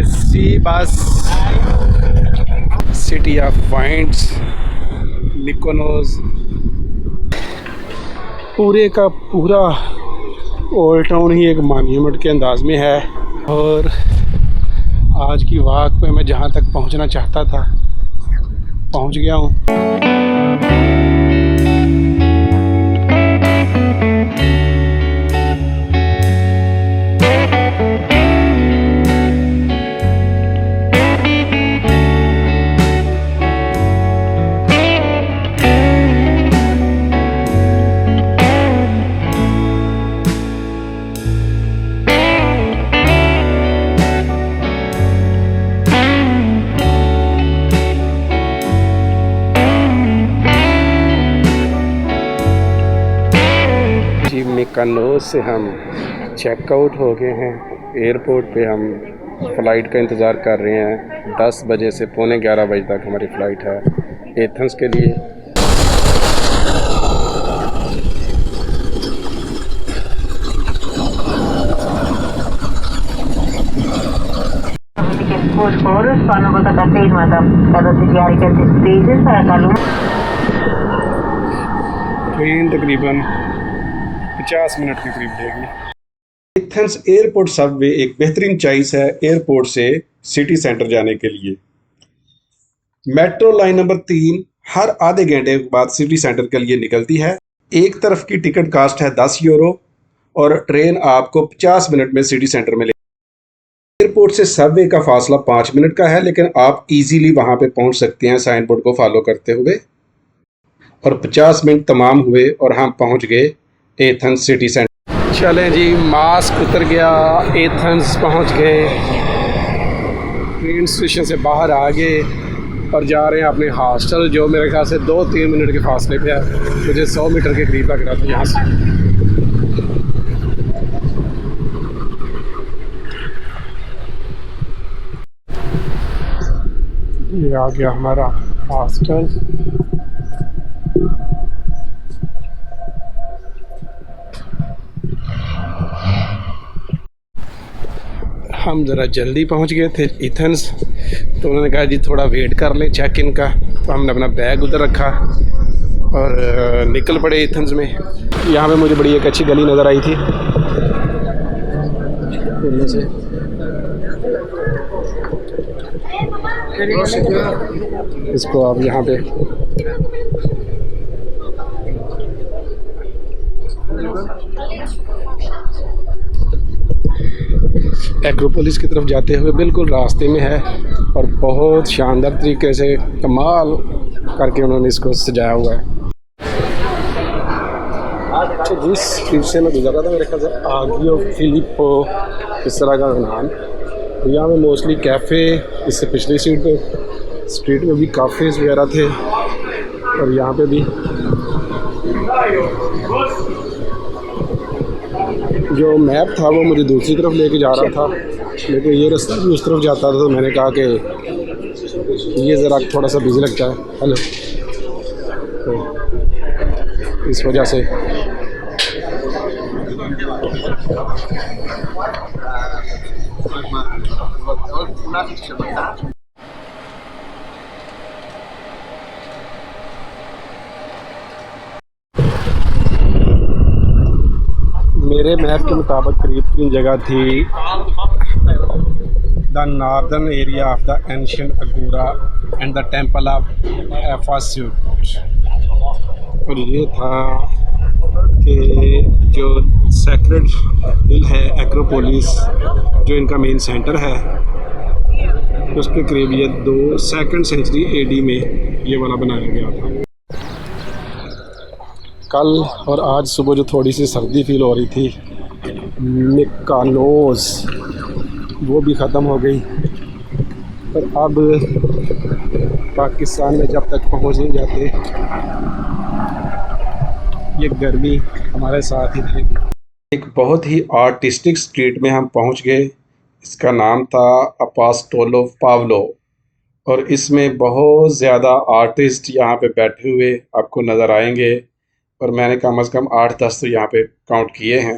C bus city of winds मिकोनोस पूरे का पूरा ओल्ड टाउन ही एक मॉन्यूमेंट के अंदाज में है। और आज की वॉक पे मैं जहाँ तक पहुँचना चाहता था पहुँच गया हूँ। मिकोनोस से हम चेकआउट हो गए हैं। एयरपोर्ट पे हम फ़्लाइट का इंतज़ार कर रहे हैं। 10 बजे से पौने 11 बजे तक हमारी फ़्लाइट है एथेंस के लिए। ट्रेन तकरीबन 50 मिनट के करीब लेगी। एथेंस एयरपोर्ट सबवे एक बेहतरीन चॉइस है एयरपोर्ट से सिटी सेंटर जाने के लिए। मेट्रो लाइन नंबर 3 हर आधे घंटे बाद सिटी सेंटर के लिए निकलती है। एक तरफ की टिकट कास्ट है 10 यूरो और ट्रेन आपको 50 मिनट में सिटी सेंटर में ले। एयरपोर्ट से सबवे का फासला 5 मिनट का है, लेकिन आप इजीली वहां पे पहुंच सकते हैं साइन बोर्ड को फॉलो करते हुए। और 50 मिनट तमाम हुए और हम पहुंच गए एथेंस सिटी सेंटर। चलें जी, मास्क उतर गया, एथेंस पहुंच गए, ट्रेन स्टेशन से बाहर आ गए और जा रहे हैं अपने हॉस्टल, जो मेरे ख्याल से 2-3 मिनट के फासले पे है। मुझे 100 मीटर के करीब लग रहा था यहाँ से। ये आ गया हमारा हॉस्टल। हम ज़रा जल्दी पहुंच गए थे एथेंस, तो उन्होंने कहा जी थोड़ा वेट कर लें चेक इन का। तो हमने अपना बैग उधर रखा और निकल पड़े एथेंस में। यहाँ पे मुझे बड़ी एक अच्छी गली नज़र आई थी से। इसको आप यहाँ पे एक्रोपोलिस की तरफ जाते हुए बिल्कुल रास्ते में है और बहुत शानदार तरीके से कमाल करके उन्होंने इसको सजाया हुआ है। अच्छा, जिस स्ट्रीट से मैं गुजर रहा था मेरे ख्याल से आगियो फिलिप्पो इस तरह का नाम, यहाँ में मोस्टली कैफ़े, इससे पिछली स्ट्रीट में भी काफ़ेज़ वगैरह थे और यहाँ पे भी जो मैप था वो मुझे दूसरी तरफ लेके जा रहा था, लेकिन ये रास्ता भी उस तरफ जाता था। तो मैंने कहा कि ये ज़रा थोड़ा सा बिजी लगता है। हेलो, तो इस वजह से मेरे मैप के मुताबिक करीब 3 जगह थी। The northern area of the ancient Agora and the temple of Ephesus. और ये था कि जो सेक्रेड हिल है एक्रोपोलिस, जो इनका मेन सेंटर है, उसके करीब ये 2nd सेंचुरी AD में ये वाला बनाया गया था। कल और आज सुबह जो थोड़ी सी सर्दी फील हो रही थी मिकोनोस, वो भी ख़त्म हो गई। और अब पाकिस्तान में जब तक पहुंच नहीं जाते ये गर्मी हमारे साथ ही रहेगी। एक बहुत ही आर्टिस्टिक स्ट्रीट में हम पहुंच गए। इसका नाम था अपास्टोलो पावलो और इसमें बहुत ज़्यादा आर्टिस्ट यहाँ पे बैठे हुए आपको नज़र आएंगे और मैंने कम से कम 8-10 तो यहाँ पे काउंट किए हैं।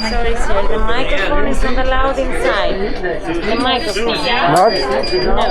Sorry, sir. The microphone is not allowed inside. The microphone.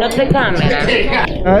Not the camera.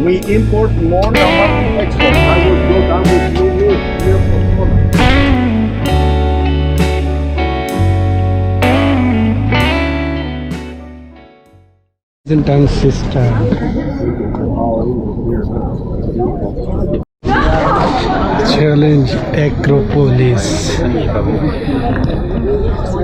We import more than we export. I will go down with you. Byzantine system. Challenge Acropolis.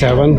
7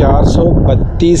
432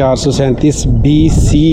437 BC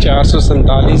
447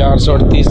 438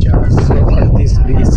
438 BC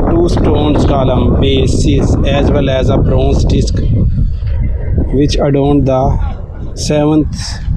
2 stones column bases as well as a bronze disc which adorned the 7th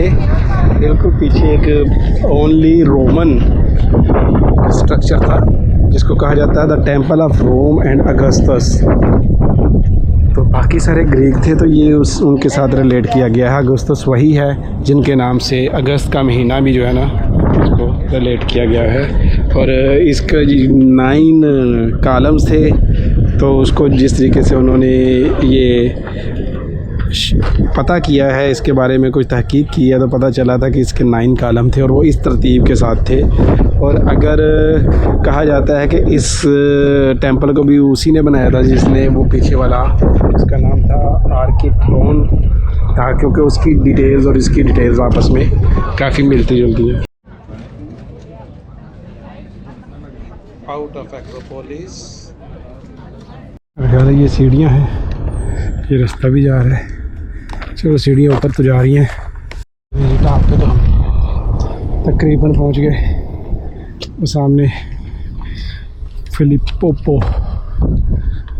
बिल्कुल पीछे एक only Roman structure था जिसको कहा जाता है the temple of Rome and Augustus. तो बाकी सारे ग्रीक थे तो ये उनके साथ रिलेट किया गया है। अगस्तस वही है जिनके नाम से अगस्त का महीना भी जो है ना उसको रिलेट किया गया है। और इसका 9 कॉलम्स थे तो उसको जिस तरीके से उन्होंने ये पता किया है, इसके बारे में कुछ तहकीक की है तो पता चला था कि इसके 9 कॉलम थे और वो इस तरतीब के साथ थे। और अगर कहा जाता है कि इस टेंपल को भी उसी ने बनाया था जिसने वो पीछे वाला, उसका नाम था आर्किट्रोन था, क्योंकि उसकी डिटेल्स और इसकी डिटेल्स आपस में काफ़ी मिलती जुलती हैं। आउट ऑफ एक्रोपोलिस ये सीढ़ियाँ हैं, ये रास्ता भी जा रहा है। चलो सीढ़ियाँ ऊपर तो जा रही हैं, टॉप पे तो हम तकरीबन पहुँच गए। वो सामने फिलिपोपो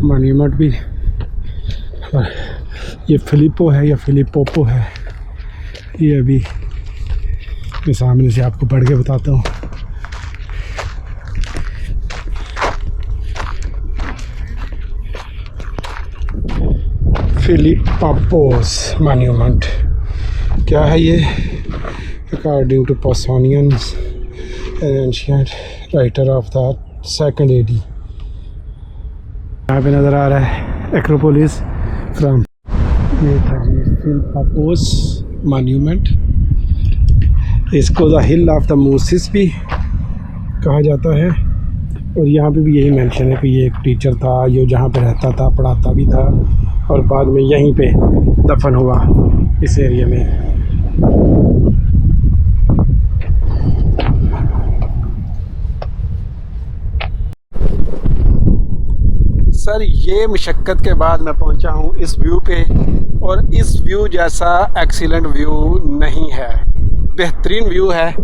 मॉन्यूमेंट भी, और ये फिलिपो है या फिलिपोपो है ये अभी मैं सामने से आपको पढ़ के बताता हूँ। फिलिपोपोस मॉन्यूमेंट क्या है ये? According to Pausanias an ancient writer of the 2nd AD। यहाँ पे नज़र आ रहा है एक्रोपोलिस फ्रॉम, ये था जी फिलिपोपोस मॉन्यूमेंट। इसको द हिल ऑफ द मोसिस भी कहा जाता है। और यहाँ पे भी यही मेंशन है कि ये एक टीचर था जो जहाँ पे रहता था, पढ़ाता भी था और बाद में यहीं पे दफन हुआ इस एरिया में। सर ये मुशक्क़त के बाद मैं पहुंचा हूं इस व्यू पे, और इस व्यू जैसा एक्सीलेंट व्यू नहीं है, बेहतरीन व्यू है।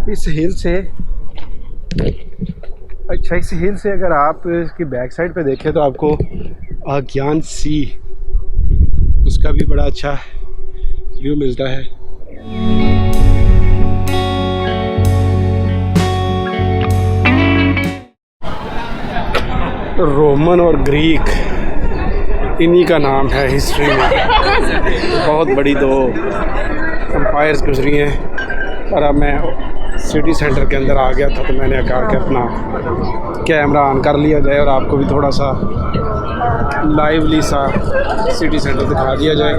इस हिल से अगर आप इसकी बैक साइड पे देखें तो आपको आग्यान सी उसका भी बड़ा अच्छा व्यू मिलता है। रोमन और ग्रीक इन्हीं का नाम है हिस्ट्री में। बहुत बड़ी 2 एम्पायर्स गुजरी हैं। और अब मैं सिटी सेंटर के अंदर आ गया था तो मैंने कहा कि अपना कैमरा ऑन कर लिया जाए और आपको भी थोड़ा सा लाइवली सा सिटी सेंटर दिखा दिया जाए।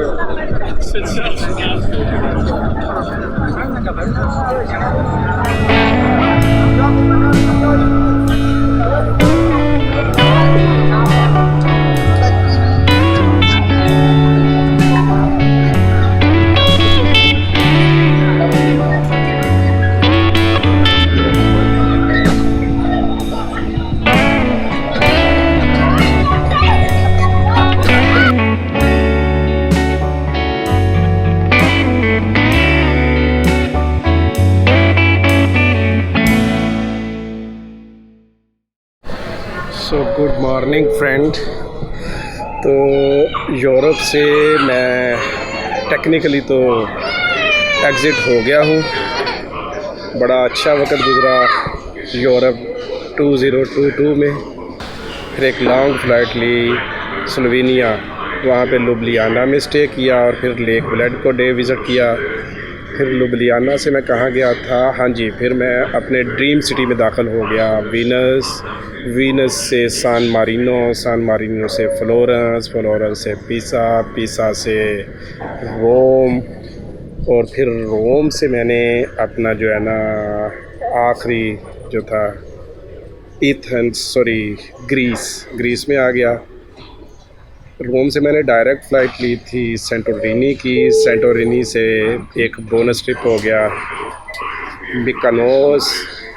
So good morning friend. तो यूरोप से मैं टेक्निकली तो एग्ज़िट हो गया हूँ। बड़ा अच्छा वक्त गुज़रा यूरोप 2022 में। फिर एक लॉन्ग फ़्लाइट ली स्लोवेनिया, वहाँ पे लुब्लियाना में स्टे किया और फिर लेक ब्लेड को डे विज़िट किया। फिर लुब्लियाना से मैं कहाँ गया था, हाँ जी, फिर मैं अपने ड्रीम सिटी में दाखिल हो गया, वीनस से सान मारिनो से फ्लोरेंस से पीसा से रोम, और फिर रोम से मैंने अपना जो है ना आखिरी जो था ग्रीस में आ गया। रोम से मैंने डायरेक्ट फ़्लाइट ली थी सेंटोरिनी की। सेंटोरिनी से एक बोनस ट्रिप हो गया मिकानोस,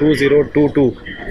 2022